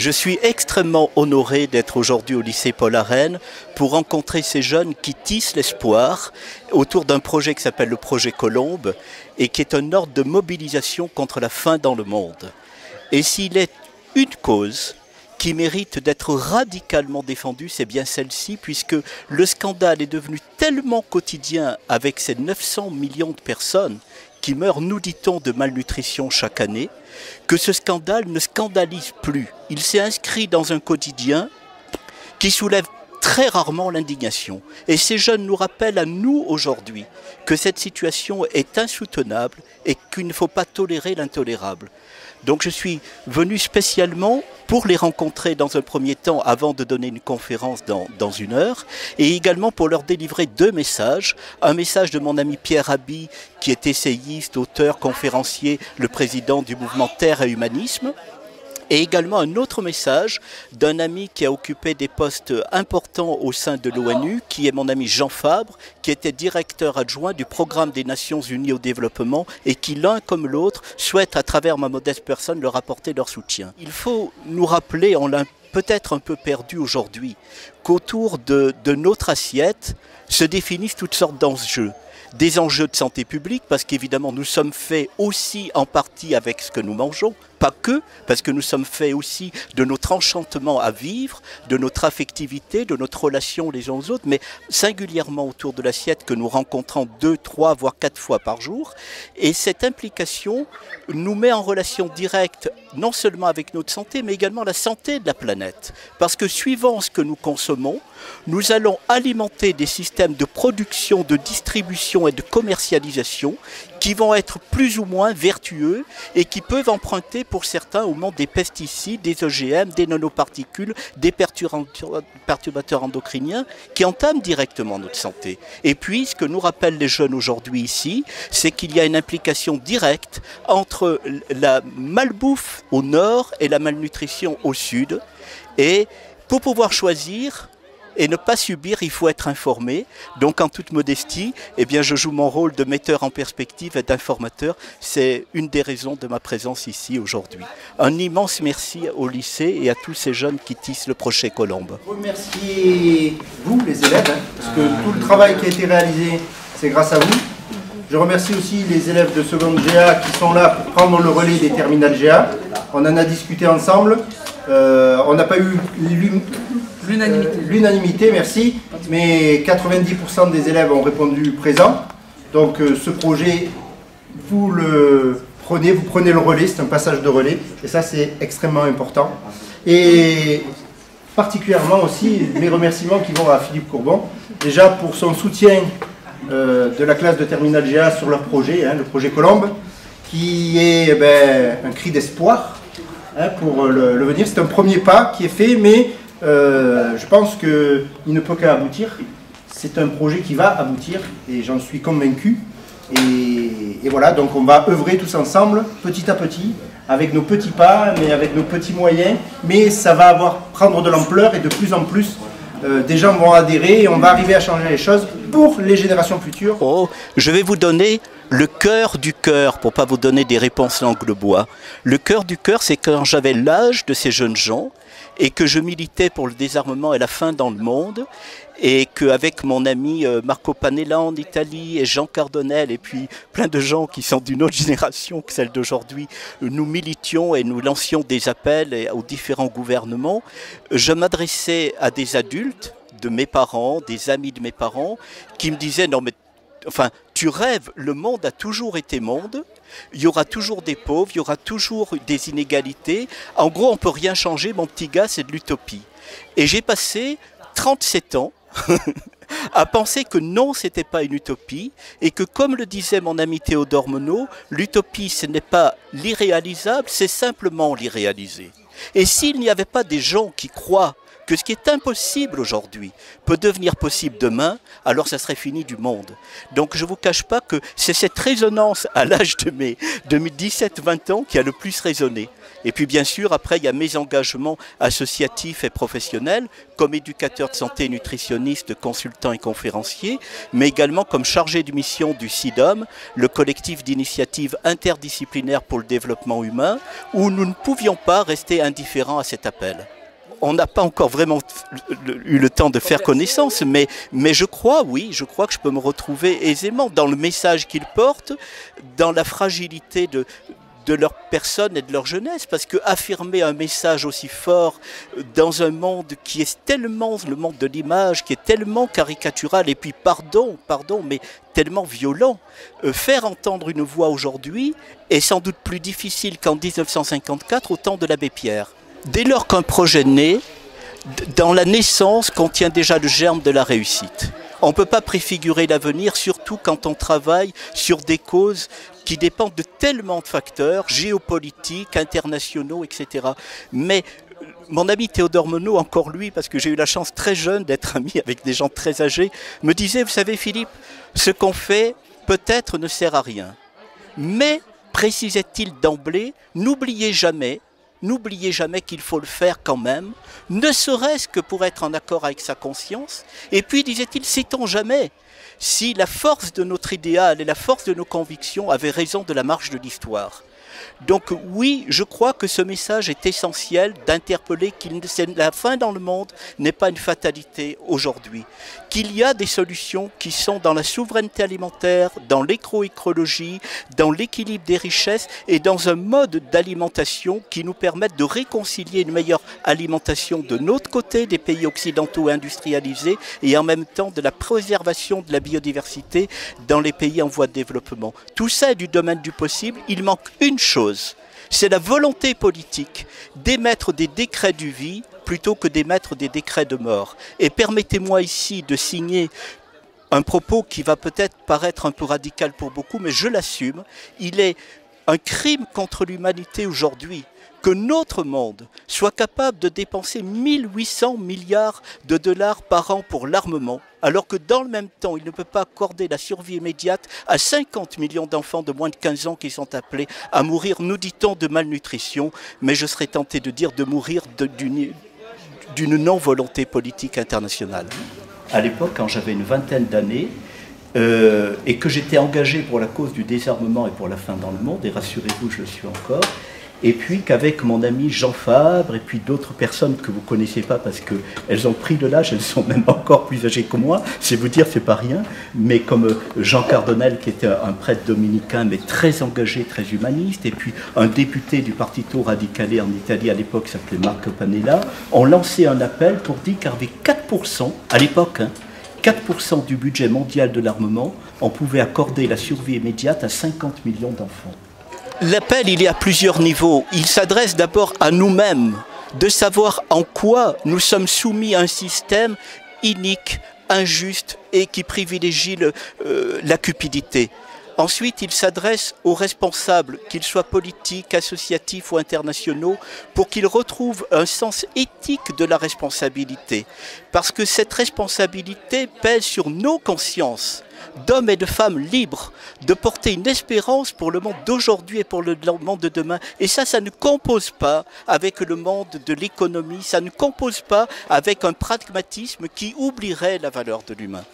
Je suis extrêmement honoré d'être aujourd'hui au lycée Paul Arène pour rencontrer ces jeunes qui tissent l'espoir autour d'un projet qui s'appelle le projet Colombe et qui est un ordre de mobilisation contre la faim dans le monde. Et s'il est une cause qui mérite d'être radicalement défendue, c'est bien celle-ci, puisque le scandale est devenu tellement quotidien avec ces 900 millions de personnes qui meurent, nous dit-on, de malnutrition chaque année, que ce scandale ne scandalise plus. Il s'est inscrit dans un quotidien qui soulève très rarement l'indignation. Et ces jeunes nous rappellent à nous aujourd'hui que cette situation est insoutenable et qu'il ne faut pas tolérer l'intolérable. Donc je suis venu spécialement pour les rencontrer dans un premier temps avant de donner une conférence dans une heure et également pour leur délivrer deux messages. Un message de mon ami Pierre Rabhi qui est essayiste, auteur, conférencier, le président du mouvement Terre et Humanisme. Et également un autre message d'un ami qui a occupé des postes importants au sein de l'ONU, qui est mon ami Jean Fabre, qui était directeur adjoint du programme des Nations Unies au développement et qui, l'un comme l'autre, souhaite à travers ma modeste personne leur apporter leur soutien. Il faut nous rappeler, on l'a peut-être un peu perdu aujourd'hui, qu'autour de notre assiette se définissent toutes sortes d'enjeux. Des enjeux de santé publique, parce qu'évidemment nous sommes faits aussi en partie avec ce que nous mangeons, pas que, parce que nous sommes faits aussi de notre enchantement à vivre, de notre affectivité, de notre relation les uns aux autres, mais singulièrement autour de l'assiette que nous rencontrons 2, 3, voire 4 fois par jour. Et cette implication nous met en relation directe, non seulement avec notre santé, mais également la santé de la planète. Parce que suivant ce que nous consommons, nous allons alimenter des systèmes de production, de distribution et de commercialisation qui vont être plus ou moins vertueux et qui peuvent emprunter pour certains au monde des pesticides, des OGM, des nanoparticules, des perturbateurs endocriniens qui entament directement notre santé. Et puis, ce que nous rappellent les jeunes aujourd'hui ici, c'est qu'il y a une implication directe entre la malbouffe au nord et la malnutrition au sud. Et pour pouvoir choisir et ne pas subir, il faut être informé. Donc en toute modestie, eh bien, je joue mon rôle de metteur en perspective et d'informateur. C'est une des raisons de ma présence ici aujourd'hui. Un immense merci au lycée et à tous ces jeunes qui tissent le projet Colombe. Remerciez vous, les élèves, parce que tout le travail qui a été réalisé, c'est grâce à vous. Je remercie aussi les élèves de seconde GA qui sont là pour prendre le relais des terminales GA. On en a discuté ensemble. On n'a pas eu l'unanimité, merci, mais 90% des élèves ont répondu présent. Donc ce projet, vous prenez le relais, c'est un passage de relais, et ça c'est extrêmement important. Et particulièrement aussi mes remerciements qui vont à Philippe Courbon, déjà pour son soutien de la classe de terminale GA sur leur projet, le projet Colombe, qui est un cri d'espoir pour le venir. C'est un premier pas qui est fait, mais je pense qu'il ne peut qu'à aboutir. C'est un projet qui va aboutir et j'en suis convaincu. Et voilà, donc on va œuvrer tous ensemble, petit à petit, avec nos petits pas, mais avec nos petits moyens. Mais ça va prendre de l'ampleur et de plus en plus, des gens vont adhérer et on va arriver à changer les choses pour les générations futures. Oh, je vais vous donner le cœur du cœur, pour ne pas vous donner des réponses langue de bois. Le cœur du cœur, c'est quand j'avais l'âge de ces jeunes gens, et que je militais pour le désarmement et la faim dans le monde, et qu'avec mon ami Marco Panella en Italie, et Jean Cardonnel, et puis plein de gens qui sont d'une autre génération que celle d'aujourd'hui, nous militions et nous lancions des appels aux différents gouvernements. Je m'adressais à des adultes, de mes parents, des amis de mes parents, qui me disaient « Non mais, enfin, tu rêves, le monde a toujours été monde, il y aura toujours des pauvres, il y aura toujours des inégalités. En gros, on ne peut rien changer, mon petit gars, c'est de l'utopie. » Et j'ai passé 37 ans à penser que non, ce n'était pas une utopie, et que comme le disait mon ami Théodore Monod, l'utopie, ce n'est pas l'irréalisable, c'est simplement l'irréalisé. Et s'il n'y avait pas des gens qui croient que ce qui est impossible aujourd'hui peut devenir possible demain, alors ça serait fini du monde. Donc je ne vous cache pas que c'est cette résonance à l'âge de mes 17-20 ans qui a le plus résonné. Et puis bien sûr, après, il y a mes engagements associatifs et professionnels, comme éducateur de santé, nutritionniste, consultant et conférencier, mais également comme chargé de mission du CIDOM, le collectif d'initiatives interdisciplinaires pour le développement humain, où nous ne pouvions pas rester indifférents à cet appel. On n'a pas encore vraiment eu le temps de faire connaissance, mais je crois, oui, je crois que je peux me retrouver aisément dans le message qu'ils portent, dans la fragilité de leur personne et de leur jeunesse, parce que affirmer un message aussi fort dans un monde qui est tellement, le monde de l'image, qui est tellement caricatural, et puis pardon, mais tellement violent, faire entendre une voix aujourd'hui est sans doute plus difficile qu'en 1954 au temps de l'abbé Pierre. Dès lors qu'un projet naît, dans la naissance contient déjà le germe de la réussite. On ne peut pas préfigurer l'avenir, surtout quand on travaille sur des causes qui dépendent de tellement de facteurs, géopolitiques, internationaux, etc. Mais mon ami Théodore Monod, encore lui, parce que j'ai eu la chance très jeune d'être ami avec des gens très âgés, me disait, vous savez Philippe, ce qu'on fait peut-être ne sert à rien. Mais, précisait-il d'emblée, n'oubliez jamais qu'il faut le faire quand même, ne serait-ce que pour être en accord avec sa conscience. Et puis, disait-il, sait-on jamais si la force de notre idéal et la force de nos convictions avaient raison de la marche de l'histoire. Donc oui, je crois que ce message est essentiel d'interpeller que la faim dans le monde n'est pas une fatalité aujourd'hui, qu'il y a des solutions qui sont dans la souveraineté alimentaire, dans l'écologie, dans l'équilibre des richesses et dans un mode d'alimentation qui nous permette de réconcilier une meilleure alimentation de notre côté, des pays occidentaux industrialisés, et en même temps de la préservation de la biodiversité dans les pays en voie de développement. Tout ça est du domaine du possible, il manque une chose. C'est la volonté politique d'émettre des décrets du vie plutôt que d'émettre des décrets de mort. Et permettez-moi ici de signer un propos qui va peut-être paraître un peu radical pour beaucoup, mais je l'assume. Il est un crime contre l'humanité aujourd'hui que notre monde soit capable de dépenser 1800 milliards de dollars par an pour l'armement, alors que dans le même temps, il ne peut pas accorder la survie immédiate à 50 millions d'enfants de moins de 15 ans qui sont appelés à mourir, nous dit-on, de malnutrition, mais je serais tenté de dire de mourir d'une non-volonté politique internationale. À l'époque, quand j'avais une vingtaine d'années, et que j'étais engagé pour la cause du désarmement et pour la faim dans le monde, et rassurez-vous, je le suis encore, et puis qu'avec mon ami Jean Fabre et puis d'autres personnes que vous ne connaissez pas parce qu'elles ont pris de l'âge, elles sont même encore plus âgées que moi, c'est vous dire, c'est pas rien, mais comme Jean Cardonel qui était un prêtre dominicain mais très engagé, très humaniste, et puis un député du Partito Radicale en Italie à l'époque s'appelait Marco Panella, ont lancé un appel pour dire qu'avec 4%, à l'époque, 4% du budget mondial de l'armement, on pouvait accorder la survie immédiate à 50 millions d'enfants. L'appel, il est à plusieurs niveaux. Il s'adresse d'abord à nous-mêmes, de savoir en quoi nous sommes soumis à un système inique, injuste et qui privilégie la cupidité. Ensuite, il s'adresse aux responsables, qu'ils soient politiques, associatifs ou internationaux, pour qu'ils retrouvent un sens éthique de la responsabilité. Parce que cette responsabilité pèse sur nos consciences d'hommes et de femmes libres, de porter une espérance pour le monde d'aujourd'hui et pour le monde de demain. Et ça ne compose pas avec le monde de l'économie, ça ne compose pas avec un pragmatisme qui oublierait la valeur de l'humain.